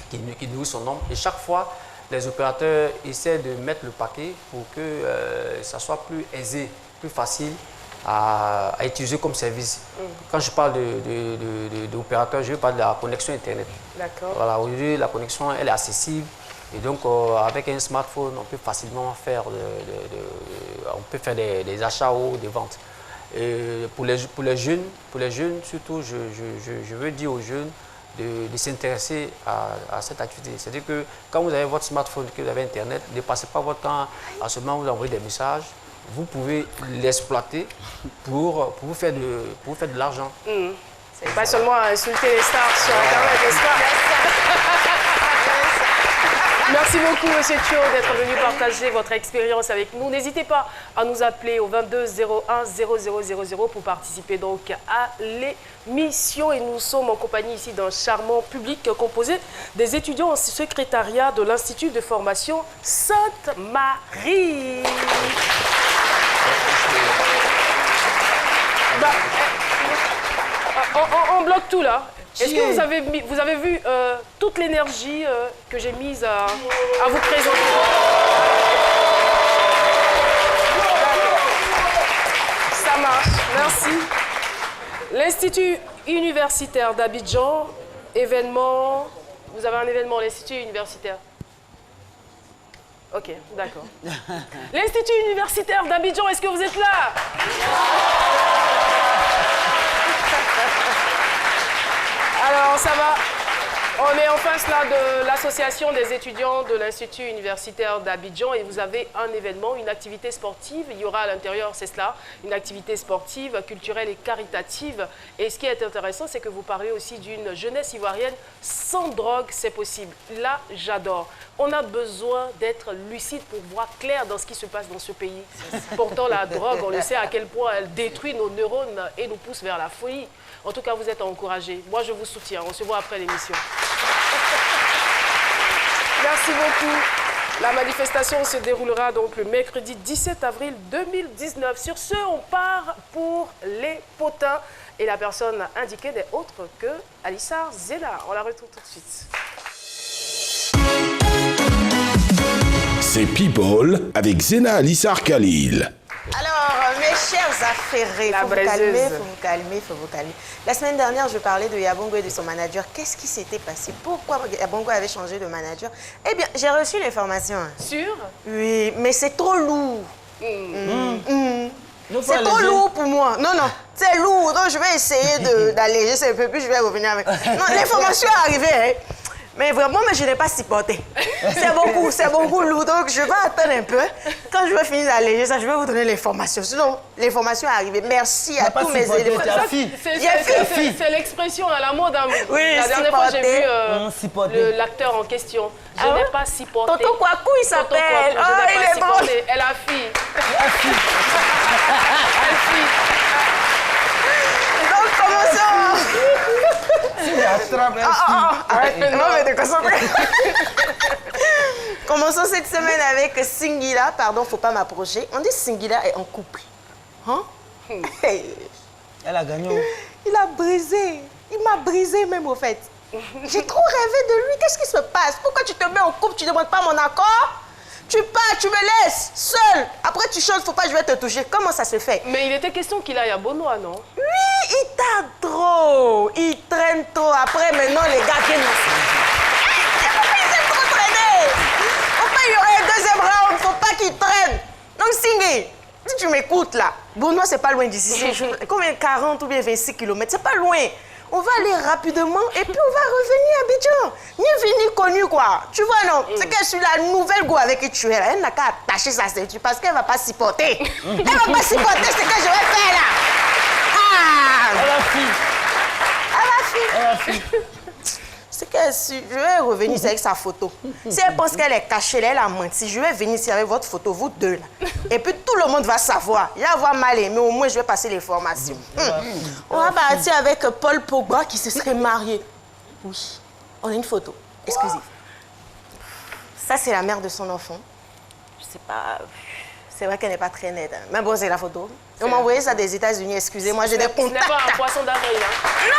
Speaker 13: qui nourrit son nom. Et chaque fois, les opérateurs essaient de mettre le paquet pour que ça soit plus aisé, plus facile à utiliser comme service. Quand je parle d'opérateurs, je parle de la connexion Internet.
Speaker 1: D'accord.
Speaker 13: Voilà, aujourd'hui, la connexion, elle est accessible. Et donc, avec un smartphone, on peut facilement faire, des achats ou des ventes. Et pour les jeunes, surtout, je veux dire aux jeunes de s'intéresser à cette activité. C'est-à-dire que quand vous avez votre smartphone, que vous avez Internet, ne passez pas votre temps à seulement vous envoyer des messages. Vous pouvez l'exploiter pour vous faire de l'argent.
Speaker 1: C'est pas seulement à insulter les stars sur Internet, n'est-ce pas? Merci beaucoup, Monsieur Thio, d'être venu partager votre expérience avec nous. N'hésitez pas à nous appeler au 22 01 0000 pour participer donc à l'émission. Et nous sommes en compagnie ici d'un charmant public composé des étudiants en secrétariat de l'Institut de formation Sainte-Marie. On bloque tout là. Est-ce que vous avez vu toute l'énergie que j'ai mise à vous présenter? Ça marche, merci. L'Institut universitaire d'Abidjan, événement. Vous avez un événement, l'Institut universitaire? Ok, d'accord. L'Institut universitaire d'Abidjan, est-ce que vous êtes là? Alors, ça va. On est en face là de l'association des étudiants de l'Institut universitaire d'Abidjan et vous avez un événement, une activité sportive. Il y aura à l'intérieur, c'est cela, une activité sportive, culturelle et caritative. Et ce qui est intéressant, c'est que vous parlez aussi d'une jeunesse ivoirienne sans drogue, c'est possible. Là, j'adore. On a besoin d'être lucide pour voir clair dans ce qui se passe dans ce pays. Pourtant, la drogue, on le sait à quel point elle détruit nos neurones et nous pousse vers la folie. En tout cas, vous êtes encouragés. Moi, je vous soutiens. On se voit après l'émission. Merci beaucoup. La manifestation se déroulera donc le mercredi 17 avril 2019. Sur ce, on part pour les potins. Et la personne indiquée n'est autre que Alissa Zena. On la retrouve tout de suite.
Speaker 6: C'est People avec Zena Alissar Khalil.
Speaker 2: Alors, mes chers affairés. Il faut vous calmer, il faut vous calmer. La semaine dernière, je parlais de Yabongo et de son manager. Qu'est-ce qui s'était passé? Pourquoi Yabongo avait changé de manager? Eh bien, j'ai reçu l'information.
Speaker 1: Sûr?
Speaker 2: Oui, mais c'est trop lourd. C'est trop lourd pour moi. Non, non, c'est lourd. Donc, je vais essayer d'alléger ça un peu, puis je vais revenir avec. Non, l'information est arrivée, hein. Mais vraiment, je n'ai pas supporté. C'est beaucoup lourd. Donc, je vais attendre un peu. Quand je vais finir d'alléger ça, je vais vous donner l'information. Sinon, l'information est arrivée. Merci à tous mes élèves.
Speaker 1: C'est l'expression à la mode.
Speaker 2: Oui,
Speaker 1: la dernière fois, j'ai vu l'acteur en question. Je n'ai pas supporté.
Speaker 2: Tonton Kwaku, il s'appelle.
Speaker 1: Je n'ai pas supporté. Elle a fille.
Speaker 2: Donc, commençons. Commençons cette semaine avec Singila. Pardon, faut pas m'approcher. On dit Singila est en couple. Hein?
Speaker 4: Elle a gagné.
Speaker 2: Il a brisé. Il m'a brisé même au fait. J'ai trop rêvé de lui. Qu'est-ce qui se passe? Pourquoi tu te mets en couple? Tu ne demandes pas mon accord? Tu pars, tu me laisses seul. Après, tu changes, faut pas, je vais te toucher. Comment ça se fait?
Speaker 1: Mais il était question qu'il aille à Bonois, non?
Speaker 2: Oui, il t'a trop. Il traîne trop. Après, maintenant, les gars viennent aussi. Il s'est trop traîné. Pourquoi il y aurait un deuxième round? Faut pas qu'il traîne. Donc, Singé, si tu m'écoutes là, Bonois, c'est pas loin d'ici. Combien? 40 ou bien 26 km. C'est pas loin. On va aller rapidement et puis on va revenir à Abidjan. Ni vu ni connu, quoi. Tu vois, non? C'est qu'elle suit la nouvelle go avec qui tu es là. Elle n'a qu'à attacher sa ceinture parce qu'elle ne va pas supporter. Elle ne va pas supporter ce que je vais faire là. Ah! Elle a fille. C'est qu'elle suit. Je vais revenir ici avec sa photo. Si elle pense qu'elle est cachée, elle a menti. Je vais venir ici avec votre photo, vous deux là. Et puis tout le monde va savoir. Il va avoir mal aimé, au moins je vais passer l'information. On va partir avec Paul Pogba qui se serait marié. Oui, on a une photo exclusive. Ça, c'est la mère de son enfant. Je sais pas. C'est vrai qu'elle n'est pas très nette. Hein. Mais bon, c'est la photo. On m'a envoyé ça des États-Unis. Excusez-moi, j'ai des contacts.
Speaker 1: Ce n'est pas un poisson d'avril. Hein.
Speaker 2: Non!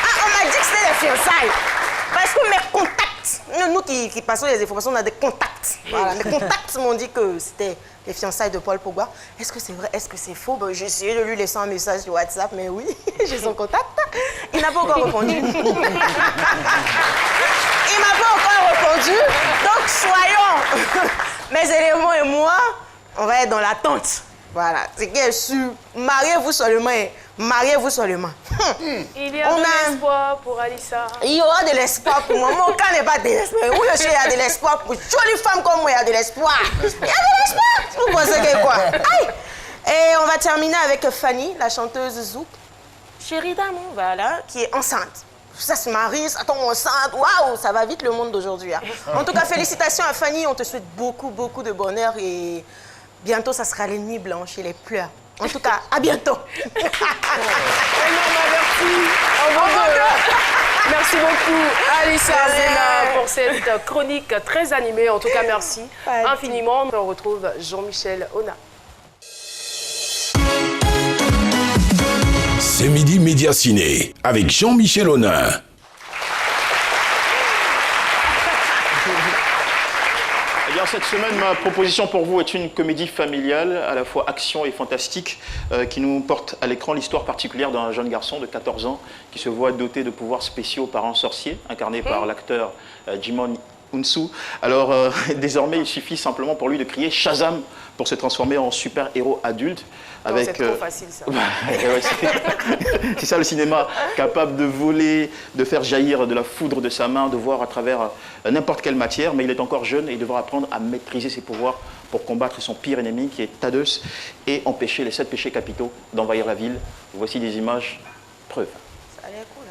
Speaker 2: Ah, on m'a dit que c'était des fiançailles. Parce que mes contacts, nous qui passons les informations, on a des contacts. Voilà, mes contacts m'ont dit que c'était les fiançailles de Paul Pogba. Est-ce que c'est vrai? Est-ce que c'est faux? Ben, j'ai essayé de lui laisser un message sur WhatsApp, mais oui, j'ai son contact. Il n'a pas encore répondu. Il m'a pas encore répondu. Donc, soyons, mes éléments et moi, on va être dans l'attente. Voilà, c'est qu'elle su. Mariez-vous seulement. Mariez-vous seulement.
Speaker 1: Il y a de l'espoir pour Alissa.
Speaker 2: Il y aura de l'espoir pour moi. Mon cas n'est pas désespéré. Oui, il y a de l'espoir pour une jolie femme comme moi. Il y a de l'espoir. Il y a de l'espoir. Vous pensez que quoi? Aïe. Et on va terminer avec Fanny, la chanteuse Zouk. Chérie d'amour, voilà, qui est enceinte. Ça se marie, ça tombe enceinte. Waouh, ça va vite le monde d'aujourd'hui. Hein. En tout cas, félicitations à Fanny. On te souhaite beaucoup, beaucoup de bonheur et bientôt, ça sera les nuits blanches et les pleurs. En tout cas, à bientôt.
Speaker 1: Merci. Merci beaucoup, Alissa Zena, pour cette chronique très animée. En tout cas, merci infiniment. On retrouve Jean-Michel Ona.
Speaker 6: C'est midi Média Ciné avec Jean-Michel Onin.
Speaker 3: Cette semaine, ma proposition pour vous est une comédie familiale, à la fois action et fantastique, qui nous porte à l'écran l'histoire particulière d'un jeune garçon de 14 ans qui se voit doté de pouvoirs spéciaux par un sorcier, incarné par l'acteur Jimon Unsu. Alors, désormais, il suffit simplement pour lui de crier Shazam pour se transformer en super-héros adulte.
Speaker 1: C'est trop facile, ça.
Speaker 3: C'est ça le cinéma, capable de voler, de faire jaillir de la foudre de sa main, de voir à travers n'importe quelle matière, mais il est encore jeune et il devra apprendre à maîtriser ses pouvoirs pour combattre son pire ennemi qui est Thaddeus et empêcher les 7 péchés capitaux d'envahir la ville. Voici des images preuves.
Speaker 2: Ça a l'air cool.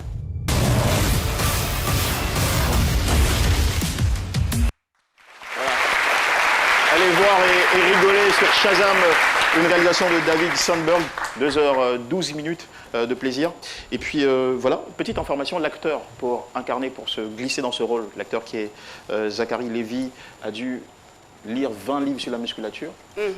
Speaker 3: Allez voir et rigoler sur Shazam, une réalisation de David Sandberg, 2h12 de plaisir. Et puis voilà, petite information, l'acteur pour incarner, pour se glisser dans ce rôle, l'acteur qui est Zachary Lévy a dû lire 20 livres sur la musculature.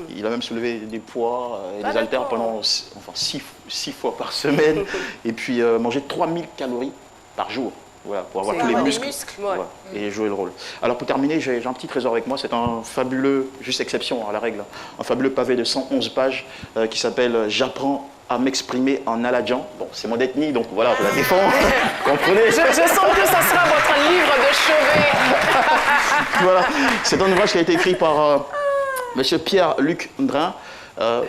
Speaker 3: Il a même soulevé des poids et des haltères pendant 6 fois par semaine. Et puis manger 3000 calories par jour. Voilà, pour avoir tous les muscles voilà, et jouer le rôle. Alors pour terminer, j'ai un petit trésor avec moi, c'est un fabuleux, juste exception à la règle, un fabuleux pavé de 111 pages qui s'appelle « J'apprends à m'exprimer en aladjan ». Bon, c'est mon ethnie, donc voilà, je la défends, comprenez.
Speaker 1: Je sens que ça sera votre livre de chevet.
Speaker 3: Voilà, c'est un ouvrage qui a été écrit par M. Pierre-Luc Ndrin.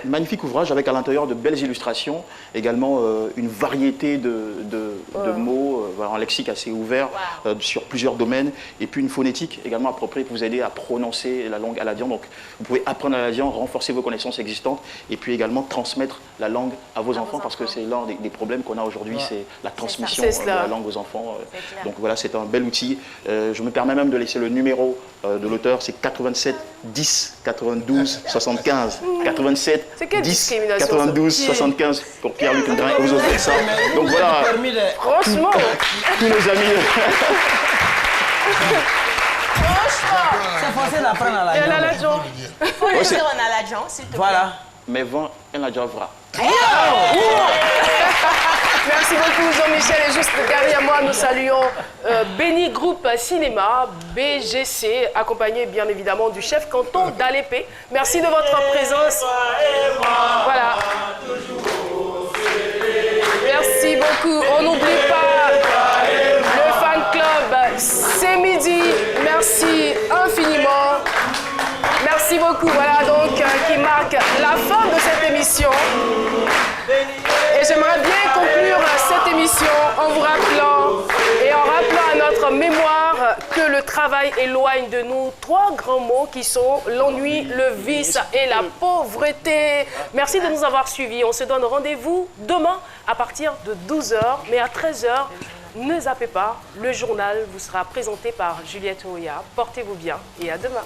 Speaker 3: Magnifique ouvrage avec à l'intérieur de belles illustrations, également une variété de mots, un lexique assez ouvert sur plusieurs domaines, et puis une phonétique également appropriée pour vous aider à prononcer la langue aladjan. Donc vous pouvez apprendre l'aladjan, renforcer vos connaissances existantes, et puis également transmettre la langue à vos enfants, parce que c'est l'un des problèmes qu'on a aujourd'hui, c'est la transmission de la langue aux enfants. Donc voilà, c'est un bel outil. Je me permets même de laisser le numéro de l'auteur, c'est 87 10 92 75. 87 10 92 75 pour Pierre-Luc Ndrin, et vous offrez ça. Donc voilà,
Speaker 1: franchement,
Speaker 3: tous nos amis.
Speaker 4: C'est facile d'apprendre à la
Speaker 1: aladjan.
Speaker 2: Il faut le dire en aladjan, s'il te plaît.
Speaker 4: Voilà.
Speaker 3: Mais vent un aladjan.
Speaker 1: Merci beaucoup Jean-Michel. Et juste derrière moi, nous saluons Béni Groupe Cinéma, BGC, accompagné bien évidemment du chef canton d'Alépé. Merci de votre présence. Voilà. Merci beaucoup. On n'oublie pas le fan club C'est Midi. Merci infiniment. Merci beaucoup. Voilà donc qui marque la fin de cette émission. Et j'aimerais bien conclure cette émission en vous rappelant et en rappelant à notre mémoire que le travail éloigne de nous 3 grands mots qui sont l'ennui, le vice et la pauvreté. Merci de nous avoir suivis. On se donne rendez-vous demain à partir de 12h, mais à 13h. Ne zappez pas, le journal vous sera présenté par Juliette Oya. Portez-vous bien et à demain.